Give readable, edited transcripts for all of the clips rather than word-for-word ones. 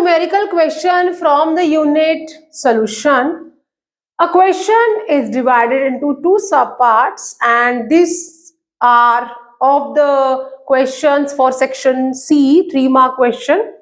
numerical question from the unit solution. A question is divided into two subparts, and these are of the questions for section C, 3-mark question.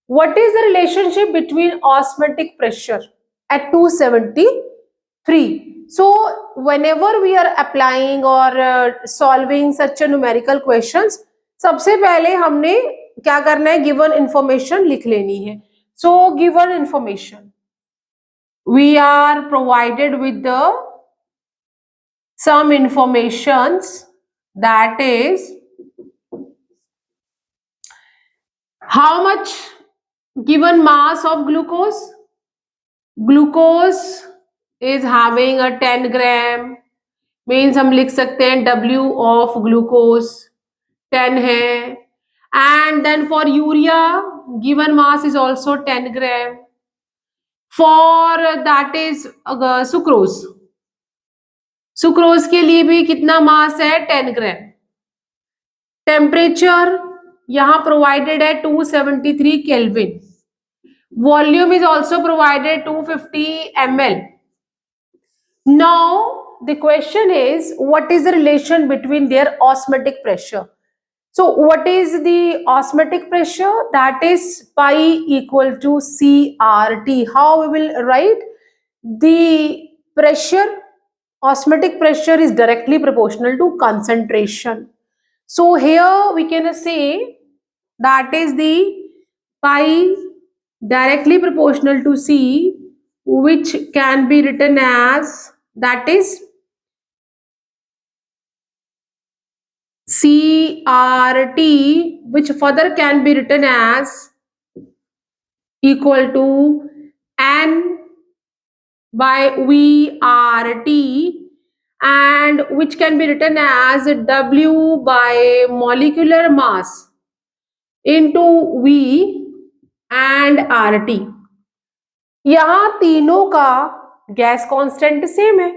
What is the relationship between osmotic pressure at 273? So whenever we are applying or solving such a numerical questions, सबसे पहले हमने क्या करना है, given information लिख लेनी है. So given information, we are provided with the some informations, that is how much given mass of glucose. Glucose is having a 10 gram, means हम लिख सकते हैं W of glucose 10 है. And then for urea given mass is also 10 gram. For that is sucrose, sucrose के लिए भी कितना मास है, 10 ग्राम. टेम्परेचर यहां प्रोवाइडेड है 273 kelvin. Volume is also provided 250 ml. Now the question is what is the relation between their osmotic pressure. So what is the osmotic pressure? That is pi equal to CRT. How we will write? The pressure, osmotic pressure is directly proportional to concentration. So here we can say that is the pi directly proportional to C, which can be written as, that is CRT, which further can be written as equal to N by VRT, and which can be written as W by molecular mass into V and RT. यहाँ तीनों का gas constant same है,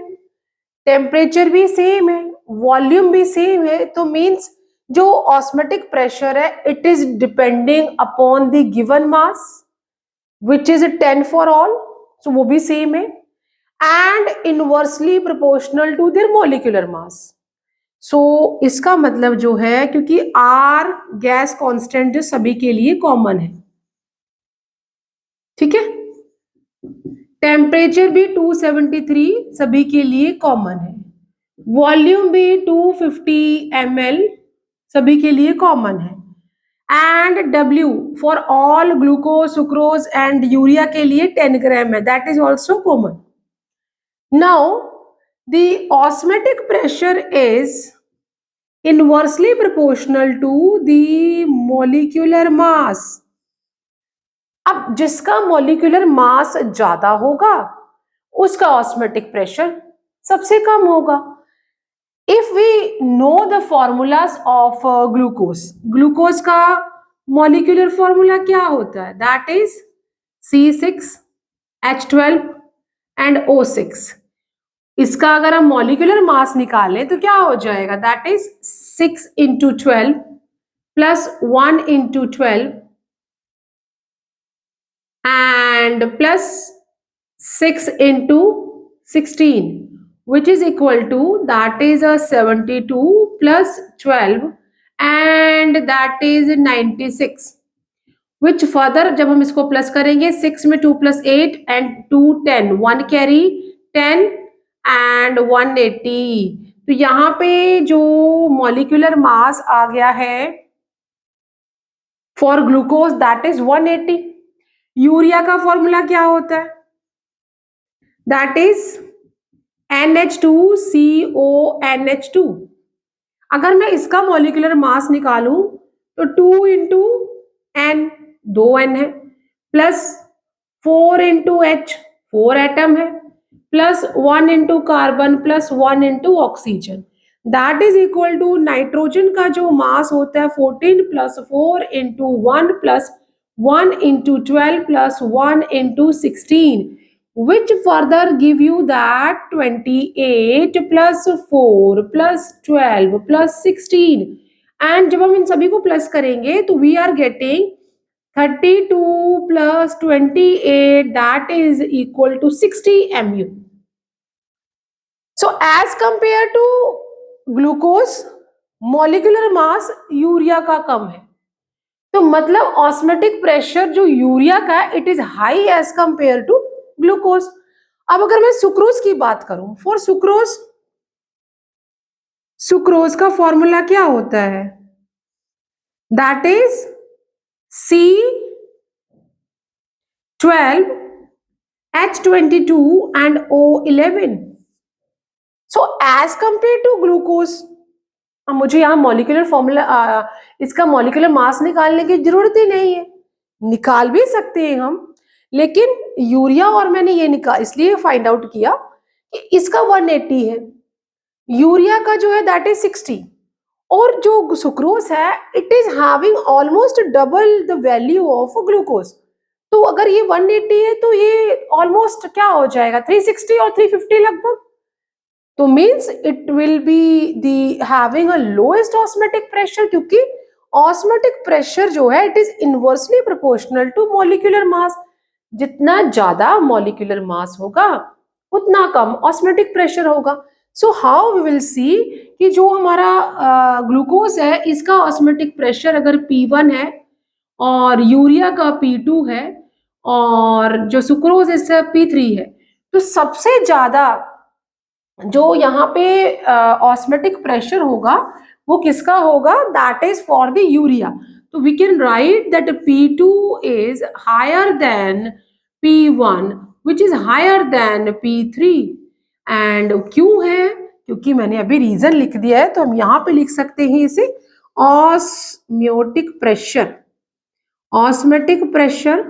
temperature भी same है, volume भी same है. तो means जो ऑस्मोटिक प्रेशर है, it is depending upon the given mass which is 10 for all. So वो भी सेम है and inversely proportional to their molecular mass. So इसका मतलब जो है, क्योंकि आर गैस कांस्टेंट जो सभी के लिए कॉमन है, ठीक है. टेम्परेचर भी 273 सभी के लिए कॉमन है, वॉल्यूम भी 250 ml सभी के लिए कॉमन है, and W for all glucose, sucrose and urea के लिए 10 ग्राम है, that is also common. Now the osmotic pressure is inversely proportional to the molecular mass. अब जिसका मॉलिक्यूलर मास ज्यादा होगा उसका ऑस्मोटिक प्रेशर सबसे कम होगा. If we know the formulas of glucose, glucose का मॉलिक्यूलर फॉर्मूला क्या होता है, that is C6H12 and O6. इसका अगर हम मॉलिक्यूलर मास निकालें तो क्या हो जाएगा, that is 6 into 12 plus 1 into 12 and plus 6 into 16, which is equal to, that is a 72 plus 12 and that is 96, which further जब हम इसको प्लस करेंगे, 6 में 2 plus 8 and 2 10, 1 carry 10 and 180. तो यहाँ पे जो मॉलिक्यूलर मास आ गया है for glucose, that is 180. Urea का फॉर्मूला क्या होता है, दैट इज NH2CONH2. अगर मैं इसका मॉलिक्यूलर मास निकालूं तो 2 into N 2 N है, प्लस 4 into H 4 एटम है, plus 1 into carbon plus 1 into oxygen, that is equal to nitrogen का जो मास होता है 14 plus 4 into 1 plus 1 into 12 plus 1 into 16, which further give you that 28 plus 4 plus 12 plus 16. and जब हम इन सभी को प्लस करेंगे तो we are getting 32 plus 28, that is equal to 60 mu. So as compared to glucose, molecular mass urea का कम है, तो मतलब ऑस्मेटिक प्रेशर जो यूरिया का है it is high as compare to glucose. अब अगर मैं सुक्रोज की बात करूं, फॉर सुक्रोज, सुक्रोज का फॉर्मूला क्या होता है? That is C12 H22 and O11. So as compared to glucose, अब मुझे यहाँ मॉलिक्यूलर फॉर्मूला इसका मॉलिक्यूलर मास निकालने की जरूरत ही नहीं है, निकाल भी सकते हैं हम, लेकिन यूरिया और मैंने ये इसलिए फाइंड आउट किया कि इसका 180 है, यूरिया का जो है दैट इज 60, और जो सुक्रोज है it is having almost double the value of glucose. तो अगर ये 180 है तो ये ऑलमोस्ट क्या हो जाएगा, 360 और 350 लगभग. तो means it will be the having a lowest osmotic pressure, क्योंकि ऑस्मेटिक प्रेशर जो है it is inversely proportional to molecular mass. जितना ज्यादा मॉलिक्यूलर मास होगा उतना कम ऑस्मेटिक प्रेशर होगा. So how we will see कि जो हमारा ग्लूकोज है इसका ऑस्मेटिक प्रेशर अगर P1 है और यूरिया का P2 है और जो सुक्रोज इसका P3 है, तो सबसे ज्यादा जो यहाँ पे ऑस्मेटिक प्रेशर होगा वो किसका होगा? That is for the urea. तो we can write that P2 is higher than P1 which is higher than P3. And क्यों है? क्योंकि मैंने अभी रीजन लिख दिया है, तो हम यहाँ पे लिख सकते हैं इसे osmotic pressure, osmotic pressure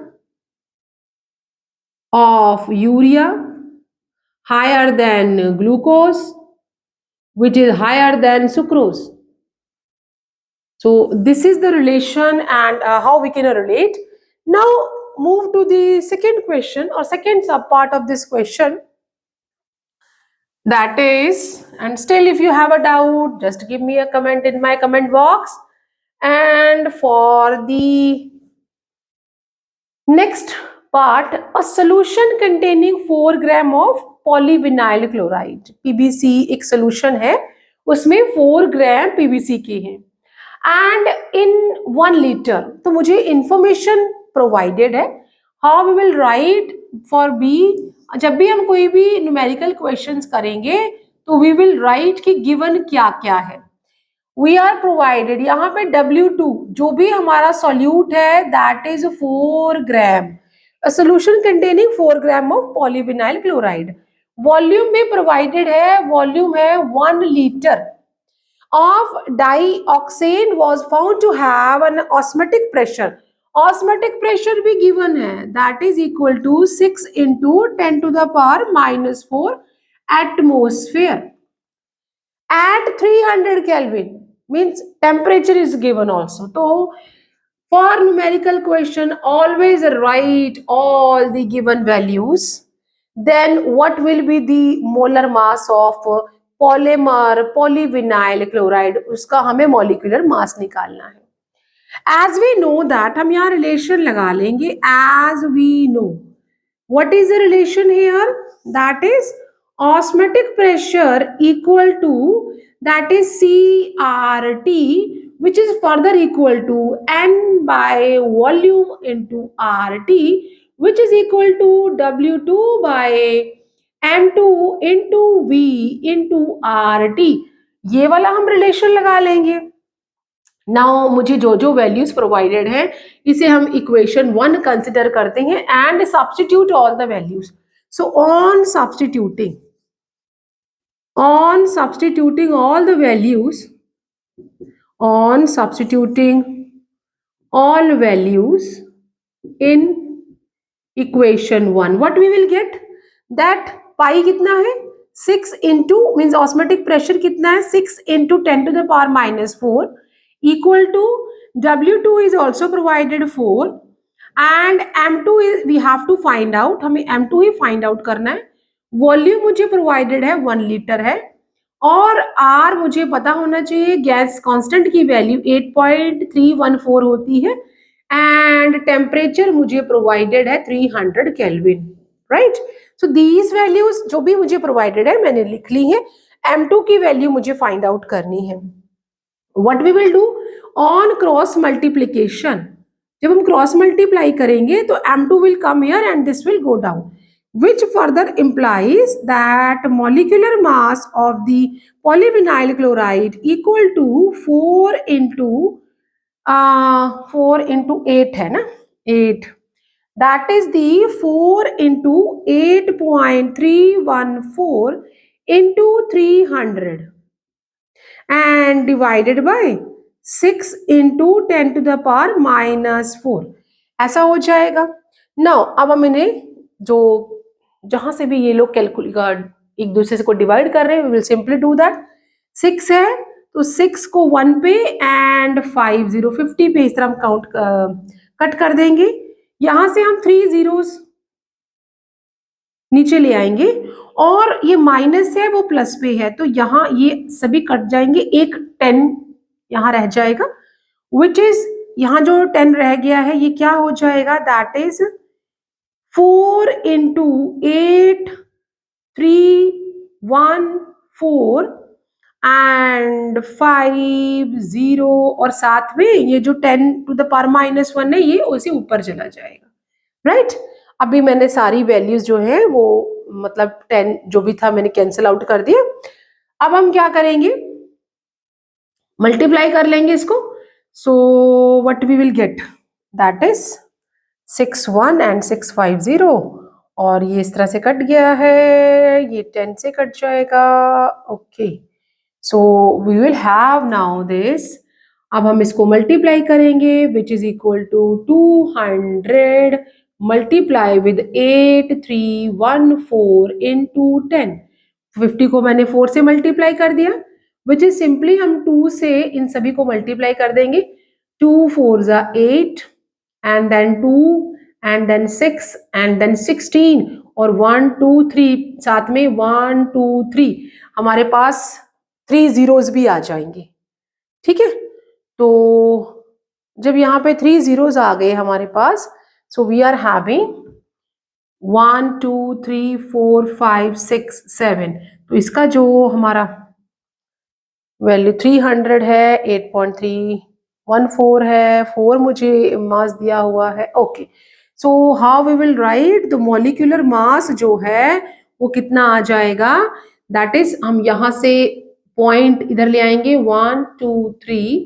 of urea higher than glucose which is higher than sucrose. So this is the relation and how we can relate. Now move to the second question or second sub part of this question, that is, and still if you have a doubt just give me a comment in my comment box. And for the next part, a solution containing 4 gram of polyvinyl chloride, PVC एक solution है, उसमें 4 ग्राम PBC के हैं and in 1 litre. तो मुझे information provided है how we will write for B. जब भी हम कोई भी न्यूमेरिकल क्वेश्चंस करेंगे तो वी विल राइट कि गिवन क्या क्या है. वी आर प्रोवाइडेड यहाँ पे W2 जो भी हमारा सॉल्यूट है that is 4 gram, a solution containing 4 gram of polyvinyl chloride. Volume में प्रोवाइडेड है, वॉल्यूम है 1 litre of dioxane was found to have an osmotic pressure. Osmotic pressure भी गिवन है that is equal to 6 into 10 to the power -4 atmosphere at 300 Kelvin. Means temperature is given also. So for numerical question always write all the given values. Then what will be the molar mass of polymer polyvinyl chloride, उसका हमें molecular mass निकालना है. As we know that, हम यहाँ relation लगा लेंगे. As we know, what is the relation here? That is osmotic pressure equal to, that is CRT, which is further equal to N by volume into RT, which is equal to W2 by M2 into V into RT. ये वाला हम relation लगा लेंगे. Now मुझे जो जो values provided है इसे हम इक्वेशन 1 कंसिडर करते हैं and substitute all the values. So on substituting all the values, on substituting all values in equation 1, what we will get? That pi कितना है? 6 into means osmotic pressure कितना है? 6 into 10 to the power -4 equal to W2 is also provided 4 and M2 is we have to find out, हमें M2 ही find out करना है. Volume मुझे provided है 1 litre है और R मुझे पता होना चाहिए, गैस कांस्टेंट की वैल्यू 8.314 होती है एंड टेम्परेचर मुझे प्रोवाइडेड है 300 kelvin, right. So these values जो भी मुझे प्रोवाइडेड है मैंने लिख ली है। M2 की वैल्यू मुझे फाइंड आउट करनी है। What we will do on cross multiplication, जब हम क्रॉस मल्टीप्लाई करेंगे तो M2 will come here and this will go down, which further implies that molecular mass of the polyvinyl chloride equal to 4 into 8 है ना, 8, that is the 4 into 8.314 into 300 and divided by 6 into 10 to the power minus 4, ऐसा हो जाएगा। Now अब हम इन्हें जो जहां से भी ये लोग कैलकुलेट एक दूसरे को डिवाइड कर रहे हैं, we will simply do that. 6 है तो 6 को 1 पे एंड 50 पे इस तरह हम काउंट कट कर देंगे। यहां से हम 3 zeros नीचे ले आएंगे और ये माइनस है वो प्लस पे है तो यहाँ ये सभी कट जाएंगे, एक 10 यहाँ रह जाएगा, विच इज यहाँ जो 10 रह गया है ये क्या हो जाएगा, दैट इज 4 into 8.314 एंड 50 और साथ में ये जो 10 to the power minus 1 है ये उसे ऊपर चला जाएगा, राइट। अभी मैंने सारी वैल्यूज जो है वो मतलब 10 जो भी था मैंने कैंसिल आउट कर दिया। अब हम क्या करेंगे, मल्टीप्लाई कर लेंगे इसको। So what we will get, that is 61 and 650 और ये इस तरह से कट गया है, ये 10 से कट जाएगा, okay. So we will have now this, अब हम इसको मल्टीप्लाई करेंगे which is equal to 200 multiply with 8314 into 10। 50 को मैंने 4 से मल्टीप्लाई कर दिया, विच इज सिंपली हम 2 से इन सभी को मल्टीप्लाई कर देंगे। 2 4 जा 8 and then 2 and then 6 and then 16 और 1 2 3 साथ में 1 2 3 हमारे पास 3 zeros भी आ जाएंगे, ठीक है। तो जब यहाँ पे 3 zeros आ गए हमारे पास, so we are having 1 2 3 4 5 6 7, तो इसका जो हमारा वैल्यू 300 है, 8.314 है, 4 मुझे मास दिया हुआ है, okay. So how we will write the molecular mass जो है वो कितना आ जाएगा, दैट इज हम यहाँ से पॉइंट इधर ले आएंगे 1 2 3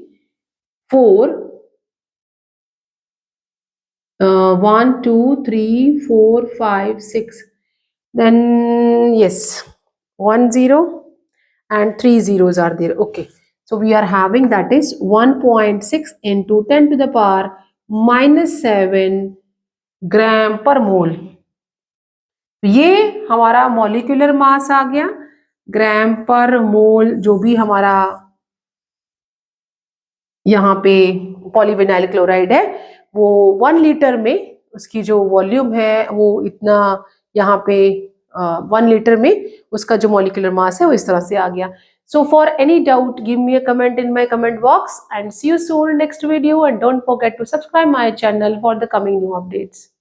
4 1 2 3 4 5 6 then yes 1 0 and 3 zeros are there, okay। So we are having that is 1.6 into 10 to the power minus 7 ग्राम पर मोल। ये हमारा मॉलिक्यूलर मास आ गया, ग्राम पर मोल जो भी हमारा यहाँ पे पॉलीविनाइल क्लोराइड है वो 1 लीटर में उसकी जो वॉल्यूम है वो इतना, यहाँ पे 1 लीटर में उसका जो मॉलिक्यूलर मास है वो इस तरह से आ गया। So for any doubt, give me a comment in my comment box and see you soon in next video, and don't forget to subscribe my channel for the coming new updates.